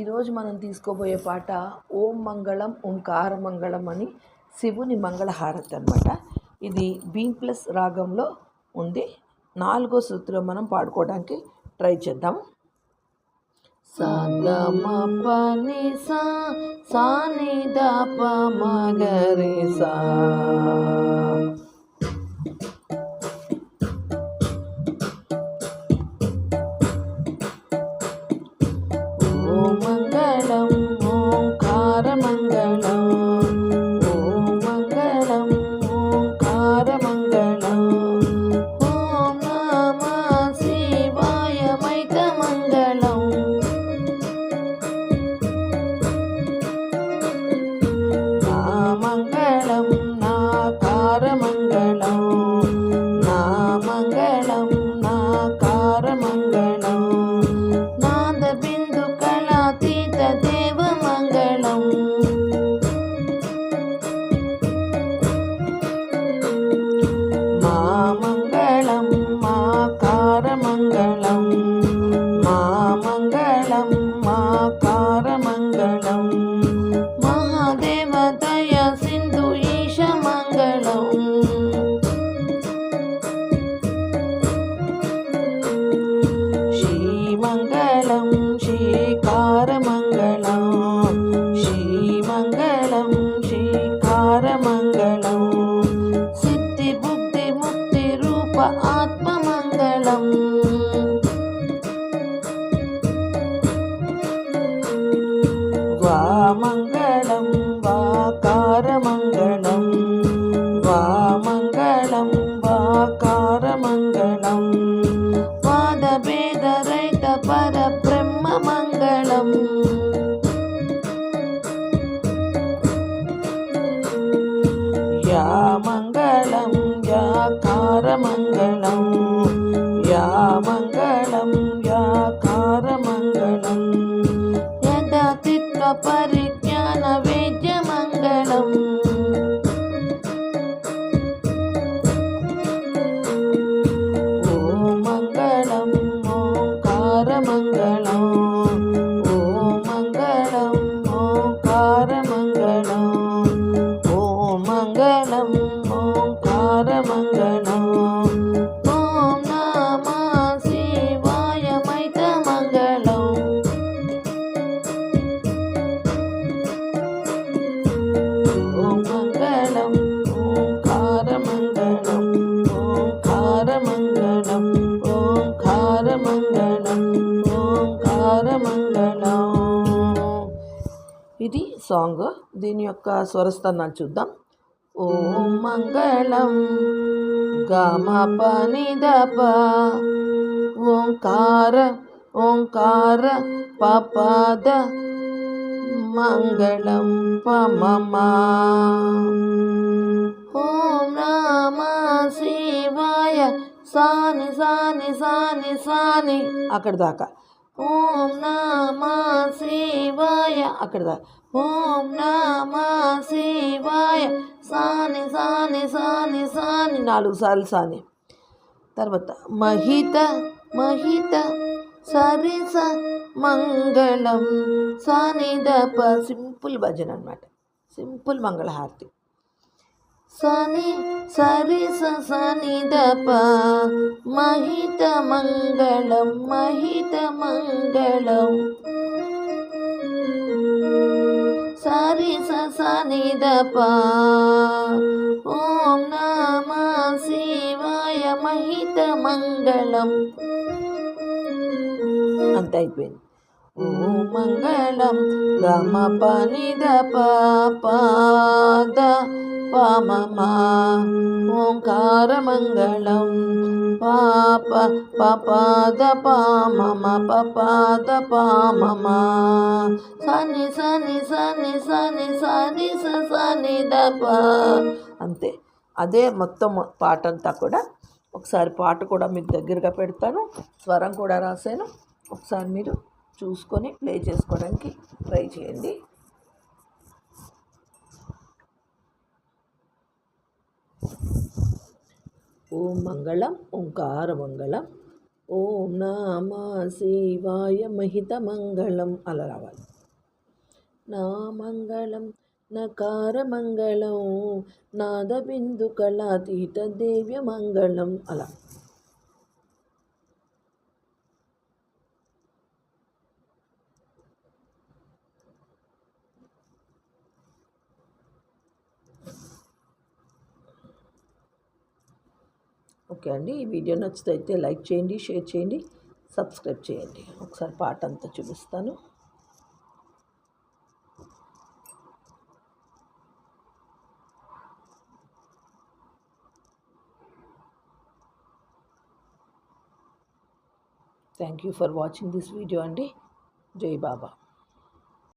ఈరోజు మనం తీసుకోబోయే పాట ఓం మంగళం ఓంకార మంగళం అని శివుని మంగళహారతి అన్నమాట. ఇది బీప్లస్ రాగంలో ఉంది. 4వ శృతిలో మనం పాడుకోవడానికి ట్రై చేద్దాం. సా గ మ ప ని సా సా ని ద ప మ గ రి సా. ఓం మంగళం ఓంకార మంగళం, ఓం మంగళం ఓంకార మంగళం, ఓం నమః శివాయ మైత మంగళం. నా మంగళం నాకార మంగళం, నా మంగళం నాకార మంగళం, నాద బిందు కళాతీత దేవ మంగళం. మా మంగళం మాకార మంగళం, మా మంగళం మాకార మంగళం, మహాదేవ దయ సింధు ఈశ మంగళం. శ్రీమంగళం శ్రీకార మంగళం, శ్రీమంగళం శ్రీకార మంగళం, సిద్ధి బుద్ధి ముక్తి రూప ఆత్మ మంగళం. వా మంగళం వాకార మంగళం, వా మంగళం వాకార మంగళం, వాద భేద రహిత పర బ్రహ్మ మంగళం. యా మంగళం యాకార మంగళం, యా మంగళం యాకార మంగళం, యథాతిత్వ పరిజ్ఞాన వేద్య మంగళం. ఓం మంగళం ఓంకార మంగళం, ఓం మంగళం ఓంకార మంగళం, ఓం మంగళం ఓంకార మంగళం, ఓం నమః శివాయ మైత మంగళం. ఓం మంగళం ఓంకార మంగళం, ఓంకార మంగళం ఓంకార మంగళం, ఓంకార మంగళం. ఇది సాంగ్. దీని యొక్క స్వరస్థానాలు చూద్దాం. ఓం మంగళం గమ ప ని ద ప, ఓంకార ఓంకార ప ప ద మంగళం ప మ మ. ఓం నమః శివాయ సాని సాని సాని సాని అక్కడ దాకా. ఓం నమః శివాయ అక్కడ దాకా. ఓం నమః శివాయ సాని సాని సాని సాని 4 సార్లు సాని. తర్వాత మహిత మహిత సరిస మంగళం సాని ద ప. సింపుల్ భజన అన్నమాట, సింపుల్ మంగళహారతి. సని సరిస సని ద ప మహిత మంగళం మహిత మంగళం, సరిస సని ద ప. ఓం నమః శివాయ మహిత మంగళం. అంత అయిపోయింది. ఓం మంగళం గమ ప ని ద ప ప ద ప మ మ, ఓంకార మంగళం ప ప ప ప ద ప మ మ ప ప ద ప మ మ, సని సని సని సని సని స సని ద ప. అంతే. అదే మొత్తం పాట అంతా కూడా. ఒకసారి పాట కూడా మీకు దగ్గరగా పెడతాను, స్వరం కూడా రాశాను. ఒకసారి మీరు చూసుకొని ప్లే చేసుకోవడానికి ట్రై చేయండి. ఓం మంగళం ఓంకార మంగళం. ఓం నమ శివాయ మహితమంగళం అలా రావాలి. నా మంగళం నకారమంగళం నాదబిందు కళాతీత దేవ్య మంగళం అలా. ఓకే అండి, ఈ వీడియో నచ్చితే లైక్ చేయండి, షేర్ చేయండి, సబ్స్క్రైబ్ చేయండి. ఒకసారి పాట అంతా చూపిస్తాను. Thank you for watching this video అండి. జై బాబా.